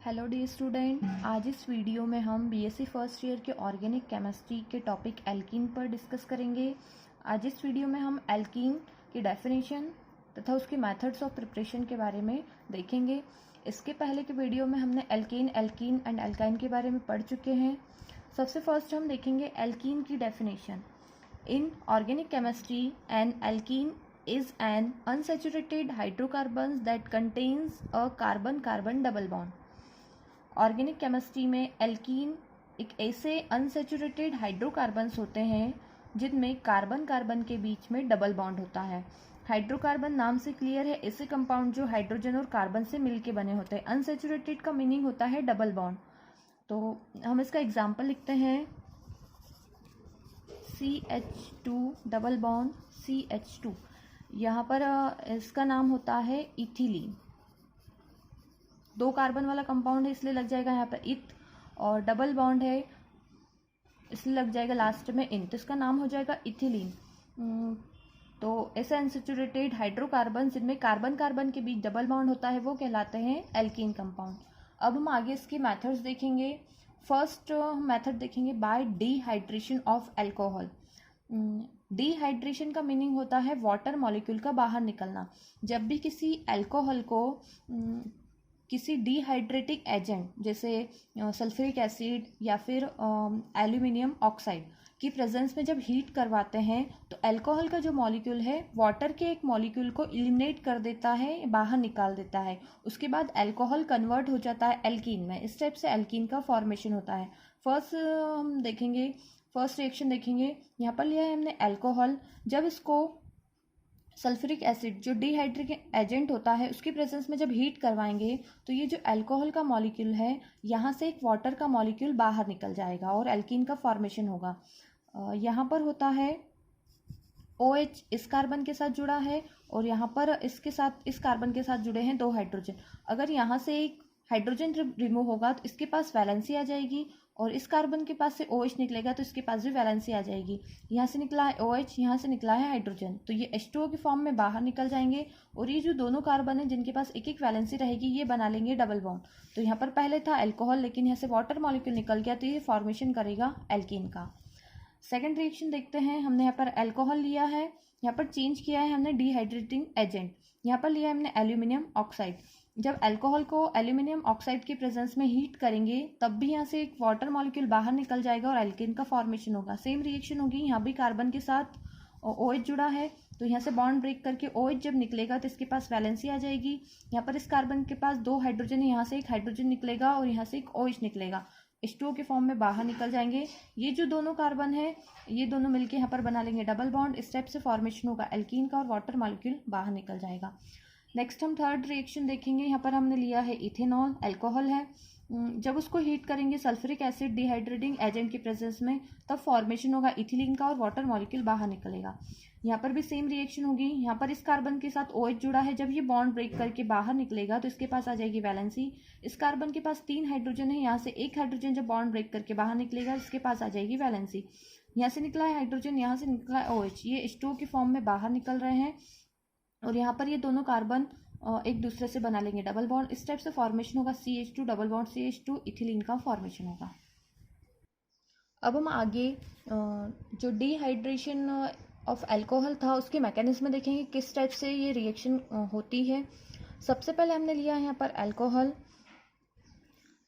Hello dear student, आज इस video में हम बीएससी फर्स्ट ईयर के ऑर्गेनिक केमिस्ट्री के टॉपिक एल्कीन पर डिस्कस करेंगे। आज इस वीडियो में हम एल्कीन की डेफिनेशन तथा उसके मेथड्स ऑफ प्रिपरेशन के बारे में देखेंगे। इसके पहले के वीडियो में हमने एल्केन, एल्कीन एंड एल्काइन के बारे में पढ़ चुके हैं। सबसे फर्स्ट हम देखेंगे एल्कीन की definition. In organic chemistry N alkene is an unsaturated hydrocarbons that contains a carbon-carbon double bond। Organic chemistry में एल्कीन एक ऐसे अनसेचुरेटेड हाइड्रोकार्बन्स होते हैं जिनमें कार्बन कार्बन के बीच में डबल बॉन्ड होता है। हाइड्रोकार्बन नाम से क्लियर है, ऐसे कंपाउंड जो हाइड्रोजन और कार्बन से मिलके बने होते हैं। अनसेचुरेटेड का मीनिंग होता है डबल बॉन्ड। तो हम इसका एग्जाम्पल लिखते हैं, CH2 डबल बॉन्ड CH2। यहाँ पर इसका नाम होता है इथिलीन। दो कार्बन वाला कंपाउंड है इसलिए लग जाएगा यहाँ पर इथ, और डबल बॉन्ड है इसलिए लग जाएगा लास्ट में इन, तो इसका नाम हो जाएगा इथिलीन। तो ऐसे अनसेचुरेटेड हाइड्रोकार्बन जिनमें कार्बन कार्बन के बीच डबल बॉन्ड होता है वो कहलाते हैं एल्कीन कंपाउंड। अब हम आगे इसके मेथड्स देखेंगे। फर्स्ट मेथड देखेंगे bye dehydration of alcohol. Dehydration का मीनिंग होता है वाटर मॉलिक्यूल का बाहर निकलना। जब भी किसी अल्कोहल को किसी डिहाइड्रेटिंग एजेंट जैसे सल्फ्यूरिक एसिड या फिर एल्यूमिनियम ऑक्साइड की प्रेजेंस में जब हीट करवाते हैं तो अल्कोहल का जो मॉलिक्यूल है वाटर के एक मॉलिक्यूल को एलिमिनेट कर देता है, बाहर निकाल देता है। उसके बाद अल्कोहल कन्वर्ट हो जाता है एल्कीन में। इस टाइप से एल्कीन का फॉर्मेशन होता है। हम देखेंगे, फर्स्ट रिएक्शन देखेंगे। यहाँ पर लिया है हमने अल्कोहल। जब इसको सल्फ्यूरिक एसिड जो डिहाइड्रेटिंग एजेंट होता है उसकी प्रेजेंस में जब हीट करवाएंगे तो ये जो अल्कोहल का मॉलिक्यूल है यहाँ से एक वाटर का मॉलिक्यूल बाहर निकल जाएगा और एल्कीन का फॉर्मेशन होगा। यहाँ पर होता है OH इस कार्बन के साथ जुड़ा है और यहाँ पर इसके साथ इस कार्बन के साथ जुड़े हैं दो हाइड्रोजन। अगर यहाँ से एक हाइड्रोजन रिमूव होगा तो इसके पास वैलेंसी आ जाएगी और इस कार्बन के पास से OH निकलेगा तो इसके पास भी वैलेंसी आ जाएगी। यहाँ से निकला है OH, यहाँ से निकला है हाइड्रोजन, तो ये H2O के फॉर्म में बाहर निकल जाएंगे और ये जो दोनों कार्बन है जिनके पास एक एक वैलेंसी रहेगी ये बना लेंगे डबल बॉन्ड। तो यहाँ पर पहले था अल्कोहल लेकिन यहाँ से वाटर मॉलिक्यूल निकल गया तो ये फॉर्मेशन करेगा एल्कीन का। सेकेंड रिएक्शन देखते हैं। हमने यहाँ पर अल्कोहल लिया है, यहाँ पर चेंज किया है हमने डिहाइड्रेटिंग एजेंट। यहाँ पर लिया है हमने एल्यूमिनियम ऑक्साइड। जब अल्कोहल को एल्यूमिनियम ऑक्साइड की प्रेजेंस में हीट करेंगे तब भी यहाँ से एक वाटर मॉलिक्यूल बाहर निकल जाएगा और एल्कीन का फॉर्मेशन होगा। सेम रिएक्शन होगी, यहाँ भी कार्बन के साथ OH जुड़ा है तो यहाँ से बॉन्ड ब्रेक करके OH जब निकलेगा तो इसके पास वैलेंसी आ जाएगी। यहाँ पर इस कार्बन के पास दो हाइड्रोजन है, यहाँ से एक हाइड्रोजन निकलेगा और यहाँ से एक OH निकलेगा, H2O के फॉर्म में बाहर निकल जाएंगे। ये जो दोनों कार्बन है ये दोनों मिलके यहाँ पर बना लेंगे डबल बॉन्ड। इस टाइप से फॉर्मेशन होगा एल्कीन का और वाटर मॉलिक्यूल बाहर निकल जाएगा। नेक्स्ट हम थर्ड रिएक्शन देखेंगे। यहाँ पर हमने लिया है इथेनॉल, अल्कोहल है। जब उसको हीट करेंगे सल्फ्यूरिक एसिड डिहाइड्रेटिंग एजेंट की प्रेजेंस में तब फॉर्मेशन होगा इथिलीन का और वाटर मॉलिक्यूल बाहर निकलेगा। यहाँ पर भी सेम रिएक्शन होगी। यहाँ पर इस कार्बन के साथ OH जुड़ा है, जब ये बॉन्ड ब्रेक करके बाहर निकलेगा तो इसके पास आ जाएगी वैलेंसी। इस कार्बन के पास 3 हाइड्रोजन है, यहाँ से एक हाइड्रोजन जब बॉन्ड ब्रेक करके बाहर निकलेगा इसके पास आ जाएगी वैलेंसी। यहाँ से निकला है हाइड्रोजन, यहाँ से निकला है OH, ये H2O के फॉर्म में बाहर निकल रहे हैं और यहाँ पर ये दोनों कार्बन एक दूसरे से बना लेंगे डबल बॉन्ड। इस टाइप से फॉर्मेशन होगा CH2 double bond CH2 ethylene का फॉर्मेशन होगा। अब हम आगे जो डिहाइड्रेशन ऑफ अल्कोहल था उसके मैकेनिज्म देखेंगे, किस टाइप से ये रिएक्शन होती है। सबसे पहले हमने लिया है यहाँ पर अल्कोहल।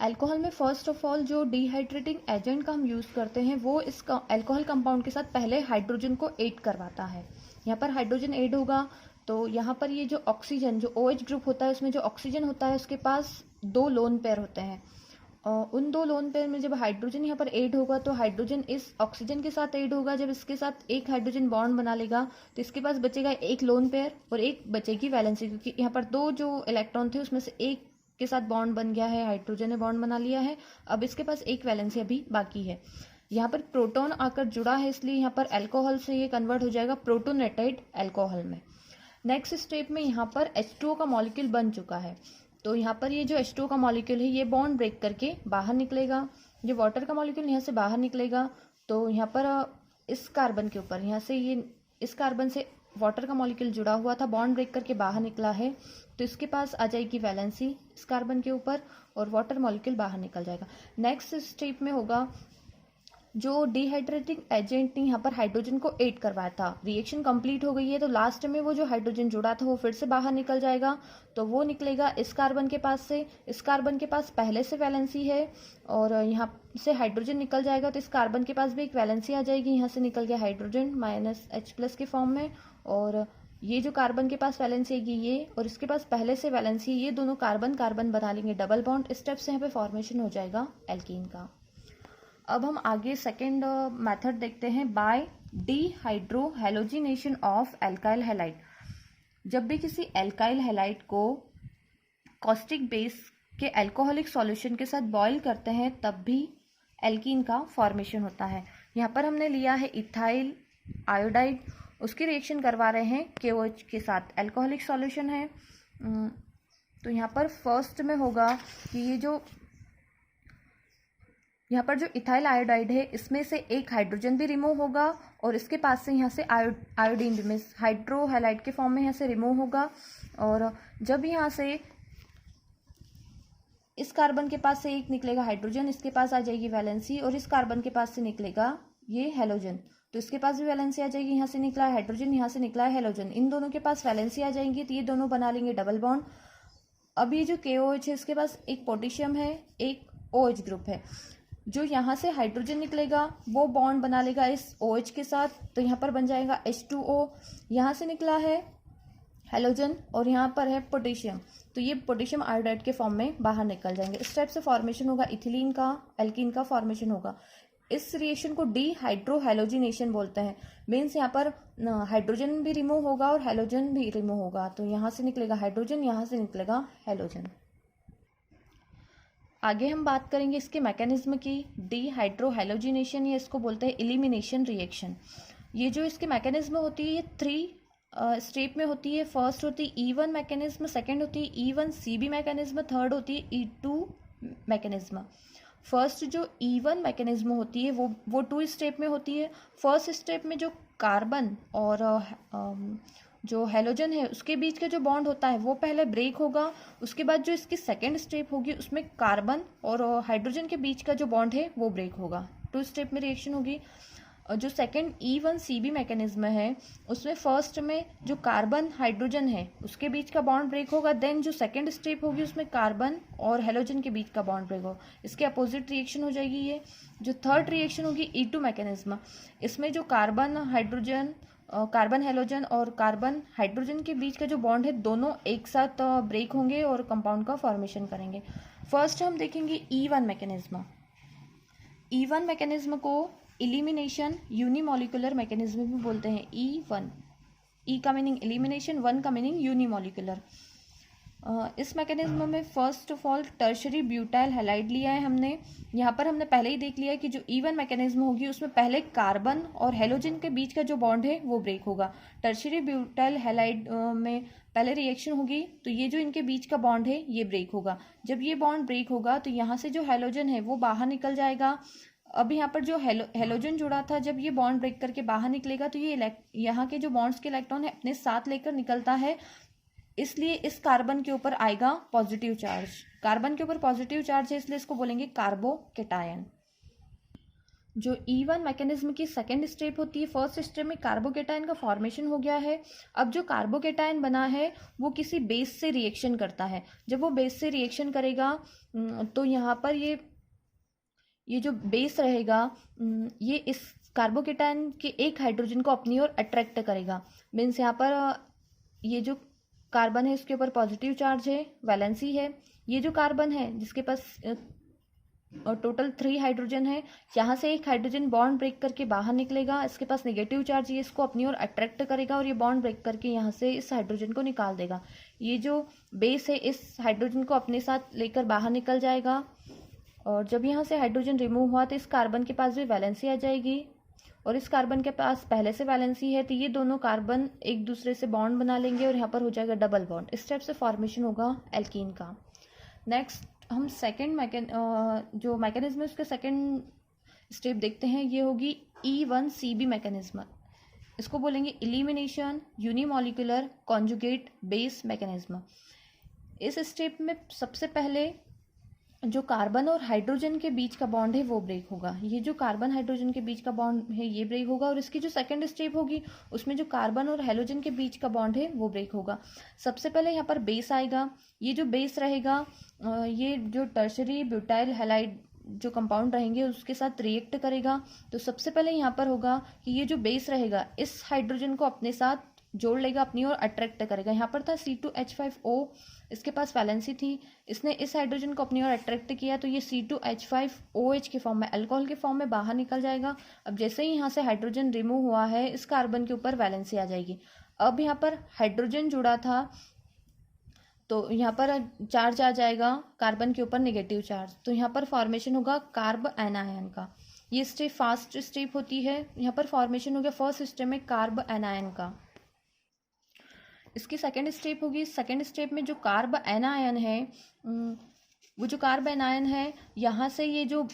अल्कोहल में फर्स्ट ऑफ ऑल जो डिहाइड्रेटिंग एजेंट का हम यूज़ करते हैं वो इस अल्कोहल कंपाउंड के साथ पहले हाइड्रोजन को ऐड करवाता है। यहाँ पर हाइड्रोजन ऐड होगा तो यहाँ पर ये जो ऑक्सीजन जो OH ग्रुप होता है उसमें जो ऑक्सीजन होता है उसके पास 2 लोन पेयर होते हैं। उन 2 लोन पेयर में जब हाइड्रोजन यहाँ पर ऐड होगा तो हाइड्रोजन इस ऑक्सीजन के साथ ऐड होगा। जब इसके साथ एक हाइड्रोजन बॉन्ड बना लेगा तो इसके पास बचेगा एक लोन पेयर और एक बचेगी वैलेंसी, क्योंकि यहाँ पर 2 जो इलेक्ट्रॉन थे उसमें से एक के साथ बॉन्ड बन गया है, हाइड्रोजन ने बॉन्ड बना लिया है। अब इसके पास एक वैलेंसी अभी बाकी है। यहाँ पर प्रोटॉन आकर जुड़ा है इसलिए यहाँ पर अल्कोहल से ये कन्वर्ट हो जाएगा प्रोटोनेटेड अल्कोहल में। नेक्स्ट स्टेप में यहाँ पर H2O का मॉलिक्यूल बन चुका है तो यहाँ पर ये जो H2O का मॉलिक्यूल है ये बॉन्ड ब्रेक करके बाहर निकलेगा। जो वाटर का मॉलिक्यूल यहाँ से बाहर निकलेगा तो यहाँ पर इस कार्बन के ऊपर यहाँ से ये इस कार्बन से वाटर का मॉलिक्यूल जुड़ा हुआ था, बॉन्ड ब्रेक करके बाहर निकला है, तो इसके पास आ जाएगी वैलेंसी इस कार्बन के ऊपर और वाटर मॉलिक्यूल बाहर निकल जाएगा। नेक्स्ट स्टेप में होगा जो डिहाइड्रेटिंग एजेंट ने यहाँ पर हाइड्रोजन को एड करवाया था, रिएक्शन कंप्लीट हो गई है, तो लास्ट में वो जो हाइड्रोजन जुड़ा था वो फिर से बाहर निकल जाएगा। तो वो निकलेगा इस कार्बन के पास से, इस कार्बन के पास पहले से वैलेंसी है और यहाँ से हाइड्रोजन निकल जाएगा, तो इस कार्बन के पास भी एक वैलेंसी आ जाएगी, यहाँ से निकल गया हाइड्रोजन -H+ के फॉर्म में। और ये जो कार्बन के पास वैलेंसी आएगी ये, और इसके पास पहले से वैलेंसी, ये दोनों कार्बन कार्बन बना लेंगे डबल बॉन्ड। इस स्टेप से यहाँ पे फॉर्मेशन हो जाएगा एल्कीन का। अब हम आगे सेकेंड मेथड देखते हैं, बाय डिहाइड्रोहैलोजिनेशन ऑफ एल्काइल हैलाइड। जब भी किसी एल्काइल हैलाइड को कॉस्टिक बेस के अल्कोहलिक सॉल्यूशन के साथ बॉयल करते हैं तब भी एल्कीन का फॉर्मेशन होता है। यहाँ पर हमने लिया है इथाइल आयोडाइड, उसकी रिएक्शन करवा रहे हैं KOH के साथ, अल्कोहलिक सॉल्यूशन है। तो यहाँ पर फर्स्ट में होगा कि यहाँ पर जो इथाइल आयोडाइड है इसमें से एक हाइड्रोजन भी रिमूव होगा और इसके पास से यहाँ से आयोडीन भी मीन्स हाइड्रोहैलाइड के फॉर्म में यहाँ से रिमूव होगा। और जब यहाँ से इस कार्बन के पास से एक निकलेगा हाइड्रोजन, इसके पास आ जाएगी वैलेंसी, और इस कार्बन के पास से निकलेगा ये हैलोजन, तो इसके पास भी वैलेंसी आ जाएगी, यहाँ से निकला है हाइड्रोजन, यहाँ से निकला है हैलोजन, इन दोनों के पास वैलेंसी आ जाएंगी, तो ये दोनों बना लेंगे डबल बॉन्ड। अब ये जो KOH है इसके पास एक पोटेशियम है, एक OH ग्रुप है, जो यहाँ से हाइड्रोजन निकलेगा वो बॉन्ड बना लेगा इस OH के साथ, तो यहाँ पर बन जाएगा H2O, यहाँ से निकला है हैलोजन और यहाँ पर है पोटेशियम, तो ये पोटेशियम आयोडाइड के फॉर्म में बाहर निकल जाएंगे। इस टाइप से फॉर्मेशन होगा इथिलीन का, एल्कीन का फॉर्मेशन होगा। इस रिएक्शन को डिहाइड्रोहैलोजिनेशन बोलते हैं, मीन्स यहाँ पर हाइड्रोजन भी रिमूव होगा और हैलोजन भी रिमूव होगा, तो यहाँ से निकलेगा हाइड्रोजन, यहाँ से निकलेगा हैलोजन। आगे हम बात करेंगे इसके मैकेनिज्म की। डिहाइड्रोहैलोजिनेशन, ये इसको बोलते हैं एलिमिनेशन रिएक्शन। ये जो इसके मैकेनिज्म होती है ये 3 स्टेप में होती है। फर्स्ट होती है E1 मैकेनिज्म, सेकेंड होती है E1CB मैकेनिज्म, थर्ड होती है E2 मैकेनिज्म। फर्स्ट जो E1 मैकेनिज्म होती है वो 2 स्टेप में होती है। फर्स्ट स्टेप में जो कार्बन और जो हैलोजन है उसके बीच का जो बॉन्ड होता है वो पहले ब्रेक होगा, उसके बाद जो इसकी सेकेंड स्टेप होगी उसमें कार्बन और हाइड्रोजन के बीच का जो बॉन्ड है वो ब्रेक होगा। 2 स्टेप में रिएक्शन होगी। जो सेकेंड E1CB मैकेनिज्म है उसमें फर्स्ट में जो कार्बन हाइड्रोजन है उसके बीच का बॉन्ड ब्रेक होगा, देन जो सेकेंड स्टेप होगी उसमें कार्बन और हैलोजन के बीच का बॉन्ड ब्रेक होगा, इसके अपोजिट रिएक्शन हो जाएगी ये। जो थर्ड रिएक्शन होगी E2 मैकेनिज्म, इसमें जो कार्बन हाइड्रोजन, कार्बन हैलोजन और कार्बन हाइड्रोजन के बीच का जो बॉन्ड है दोनों एक साथ ब्रेक होंगे और कंपाउंड का फॉर्मेशन करेंगे। फर्स्ट हम देखेंगे E1 मैकेनिज्म। E1 मैकेनिज्म को एलिमिनेशन यूनिमोलिकुलर मैकेनिज्म भी बोलते हैं। E1, E का मीनिंग एलिमिनेशन, 1 का मीनिंग यूनिमोलिकुलर। इस मैकेनिज्म में first of all tertiary butyl halide लिया है हमने। यहाँ पर हमने पहले ही देख लिया है कि जो E1 मैकेनिज्म होगी उसमें पहले कार्बन और हैलोजन के बीच का जो बॉन्ड है वो ब्रेक होगा। टर्शरी ब्यूटाइल हैलाइड में पहले रिएक्शन होगी तो ये जो इनके बीच का बॉन्ड है ये ब्रेक होगा। जब ये बॉन्ड ब्रेक होगा तो यहाँ से जो हैलोजन है वो बाहर निकल जाएगा। अब यहाँ पर जो हैलोजन जुड़ा था जब ये बॉन्ड ब्रेक करके बाहर निकलेगा तो ये यहाँ के जो बॉन्ड्स के इलेक्ट्रॉन है अपने साथ लेकर निकलता है, इसलिए इस कार्बन के ऊपर आएगा पॉजिटिव चार्ज। कार्बन के ऊपर पॉजिटिव चार्ज है इसलिए इसको बोलेंगे कार्बोकेटायन। जो E1 मैकेनिज्म की सेकेंड स्टेप होती है, फर्स्ट स्टेप में कार्बोकेटायन का फॉर्मेशन हो गया है। अब जो कार्बोकेटायन बना है वो किसी बेस से रिएक्शन करता है। जब वो बेस से रिएक्शन करेगा तो यहाँ पर ये जो बेस रहेगा ये इस कार्बोकेटायन के एक हाइड्रोजन को अपनी ओर अट्रैक्ट करेगा। मीन्स यहाँ पर ये जो कार्बन है इसके ऊपर पॉजिटिव चार्ज है, वैलेंसी है। ये जो कार्बन है जिसके पास टोटल 3 हाइड्रोजन है, यहाँ से एक हाइड्रोजन बॉन्ड ब्रेक करके बाहर निकलेगा, इसके पास नेगेटिव चार्ज, ये इसको अपनी ओर अट्रैक्ट करेगा और ये बॉन्ड ब्रेक करके यहाँ से इस हाइड्रोजन को निकाल देगा। ये जो बेस है इस हाइड्रोजन को अपने साथ लेकर बाहर निकल जाएगा और जब यहाँ से हाइड्रोजन रिमूव हुआ तो इस कार्बन के पास भी वैलेंसी आ जाएगी और इस कार्बन के पास पहले से वैलेंसी है, तो ये दोनों कार्बन एक दूसरे से बॉन्ड बना लेंगे और यहाँ पर हो जाएगा डबल बॉन्ड। इस टाइप से फॉर्मेशन होगा एल्कीन का। नेक्स्ट हम सेकेंड जो मैकेनिज्म है उसके सेकेंड स्टेप देखते हैं, ये होगी E1CB मैकेनिज्म। इसको बोलेंगे elimination unimolecular conjugate base mechanism. इस स्टेप में सबसे पहले जो कार्बन और हाइड्रोजन के बीच का बॉन्ड है वो ब्रेक होगा। ये जो कार्बन हाइड्रोजन के बीच का बॉन्ड है ये ब्रेक होगा, और इसकी जो सेकंड स्टेप होगी उसमें जो कार्बन और हेलोजन के बीच का बॉन्ड है वो ब्रेक होगा। सबसे पहले यहाँ पर बेस आएगा। ये जो बेस रहेगा ये जो टर्शरी ब्यूटाइल हैलाइड जो कंपाउंड रहेंगे उसके साथ रिएक्ट करेगा। तो सबसे पहले यहाँ पर होगा कि ये जो बेस रहेगा इस हाइड्रोजन को अपने साथ जोड़ लेगा, अपनी ओर अट्रैक्ट करेगा। यहाँ पर था C2H5O, इसके पास वैलेंसी थी, इसने इस हाइड्रोजन को अपनी ओर अट्रैक्ट किया तो ये C2H5OH के फॉर्म में, अल्कोहल के फॉर्म में बाहर निकल जाएगा। अब जैसे ही यहाँ से हाइड्रोजन रिमूव हुआ है इस कार्बन के ऊपर वैलेंसी आ जाएगी। अब यहाँ पर हाइड्रोजन जुड़ा था तो यहाँ पर चार्ज आ जाएगा कार्बन के ऊपर, नेगेटिव चार्ज, तो यहाँ पर फॉर्मेशन होगा कार्ब एनायन का। ये स्टेप फास्ट स्टेप होती है। यहाँ पर फॉर्मेशन हो गया फर्स्ट स्टेप में कार्ब एनायन का। इसकी सेकेंड स्टेप होगी। सेकेंड स्टेप में जो कार्ब एनायन है वो जो कार्ब एनायन है यहाँ से ये जो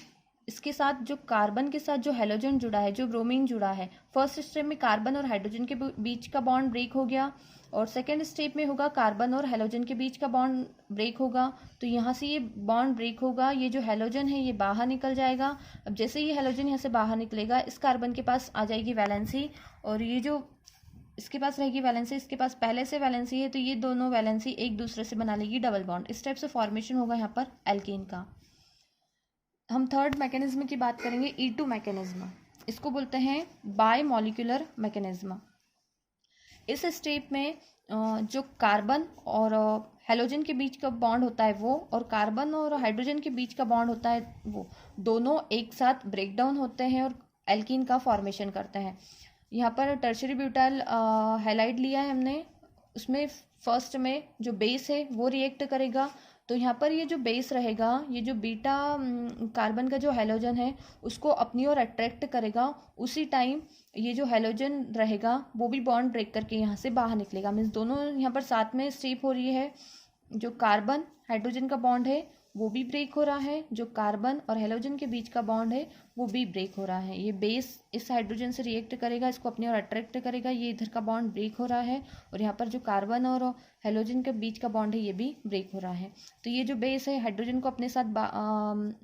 इसके साथ जो कार्बन के साथ जो हेलोजन जुड़ा है, जो ब्रोमीन जुड़ा है, फर्स्ट स्टेप में कार्बन और हाइड्रोजन के बीच का बॉन्ड ब्रेक हो गया, और सेकेंड स्टेप में होगा कार्बन और हेलोजन के बीच का बॉन्ड ब्रेक होगा। तो यहाँ से ये बॉन्ड ब्रेक होगा, ये जो हेलोजन है ये बाहर निकल जाएगा। अब जैसे ये हेलोजन यहाँ से बाहर निकलेगा इस कार्बन के पास आ जाएगी वैलेंसी, और ये जो इसके पास रहेगी वैलेंसी, इसके पास पहले से वैलेंसी है तो ये दोनों वैलेंसी एक दूसरे से बना लेगी डबल बॉन्ड। इस टाइप से फॉर्मेशन होगा यहाँ पर एल्कीन का। हम थर्ड मैकेनिज्म की बात करेंगे, E2 मैकेनिज्म। इसको बोलते हैं बाय मॉलिक्यूलर मैकेनिज्म। इस स्टेप में जो कार्बन और हेलोजन के बीच का बॉन्ड होता है वो, और कार्बन और हाइड्रोजन के बीच का बॉन्ड होता है वो, दोनों एक साथ ब्रेक डाउन होते हैं और एल्कीन का फॉर्मेशन करते हैं। यहाँ पर टर्शरी ब्यूटाइल हैलाइड लिया है हमने, उसमें फर्स्ट में जो बेस है वो रिएक्ट करेगा। तो यहाँ पर ये जो बेस रहेगा, ये जो बीटा कार्बन का जो हेलोजन है उसको अपनी ओर अट्रैक्ट करेगा। उसी टाइम ये जो हेलोजन रहेगा वो भी बॉन्ड ब्रेक करके यहाँ से बाहर निकलेगा। मीन्स दोनों यहाँ पर साथ में स्टेप हो रही है। जो कार्बन हाइड्रोजन का बॉन्ड है वो भी ब्रेक हो रहा है, जो कार्बन और हेलोजन के बीच का बॉन्ड है वो भी ब्रेक हो रहा है। ये बेस इस हाइड्रोजन से रिएक्ट करेगा, इसको अपनी ओर अट्रैक्ट करेगा, ये इधर का बॉन्ड ब्रेक हो रहा है, और यहाँ पर जो कार्बन और हेलोजन के बीच का बॉन्ड है ये भी ब्रेक हो रहा है। तो ये जो बेस है हाइड्रोजन को अपने साथ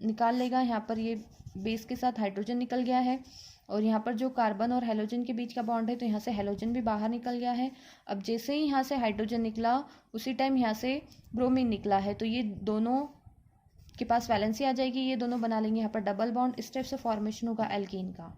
निकाल लेगा। यहाँ पर ये बेस के साथ हाइड्रोजन निकल गया है, और यहाँ पर जो कार्बन और हेलोजन के बीच का बॉन्ड है तो यहाँ से हेलोजन भी बाहर निकल गया है। अब जैसे ही यहाँ से हाइड्रोजन निकला उसी टाइम यहाँ से ब्रोमीन निकला है, तो ये दोनों के पास वैलेंसी आ जाएगी, ये दोनों बना लेंगे यहाँ पर डबल बॉन्ड। इस टाइप से फॉर्मेशन होगा एल्कीन का।